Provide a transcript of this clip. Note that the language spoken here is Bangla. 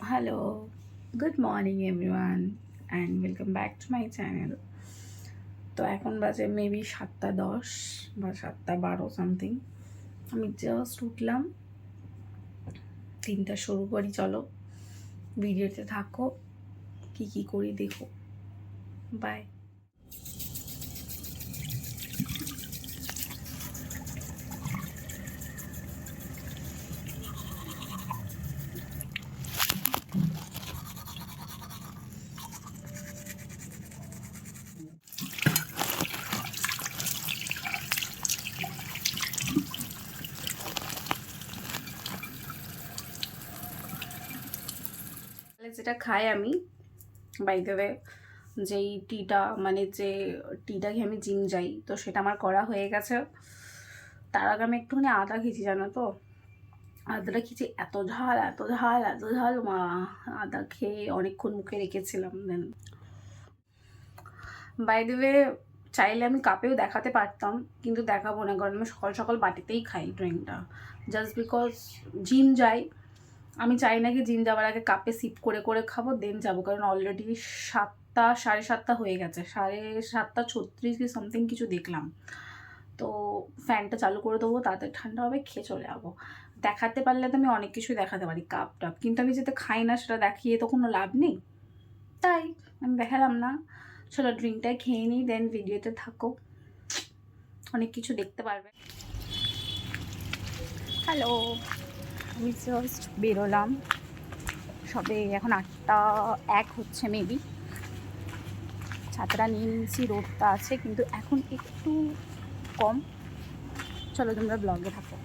Hello, good morning everyone and welcome back to my channel. তো এখন বাজে মেবি 7:10 বা 7:12 সামথিং। আমি জাস্ট উঠলাম, দিনটা শুরু করি। চলো ভিডিওতে থাকো, কি করি দেখো। বাই। যেটা খাই আমি, বাই দ্য ওয়ে, যেই টিটা মানে যে টিটা খেয়ে আমি জিম যাই, তো সেটা আমার করা হয়ে গেছে। তার আগে আমি একটুখানি আদা খেয়েছি, জানো তো। আদাটা খেয়েছি, এত ঝাল এত ঝাল এত ঝাল, মা। আদা খেয়ে অনেকক্ষণ মুখে রেখেছিলাম। দেন বাই দ্য ওয়ে, চাইলে আমি কাপেও দেখাতে পারতাম, কিন্তু দেখাবো না, কারণ আমি সকাল সকাল বাটিতেই খাই ড্রিঙ্কটা। জাস্ট বিকজ জিম যাই, আমি চাই না কি জিম যাওয়ার আগে কাপে সিপ করে করে খাবো দেন যাবো, কারণ অলরেডি 7টা 7:30 হয়ে গেছে, 7:36 কি সামথিং কিছু দেখলাম। তো ফ্যানটা চালু করে দেবো, তাড়াতাড়ি ঠান্ডা হবে, খেয়ে চলে যাবো। দেখাতে পারলে তো আমি অনেক কিছুই দেখাতে পারি, কাপ টাপ, কিন্তু আমি যেটা খাই না সেটা দেখিয়ে তো কোনো লাভ নেই, তাই আমি দেখালাম না। চলো ড্রিঙ্কটা খেয়ে নিই, দেন ভিডিওতে থাকো, অনেক কিছু দেখতে পারবে। হ্যালো, আমি জাস্ট বেরোলাম, সবে এখন 8:01 হচ্ছে মেবি। ছাতাটা নিয়ে নিয়েছি, রোদটা আছে কিন্তু এখন একটু কম। চলো তোমরা ব্লগে থাকো।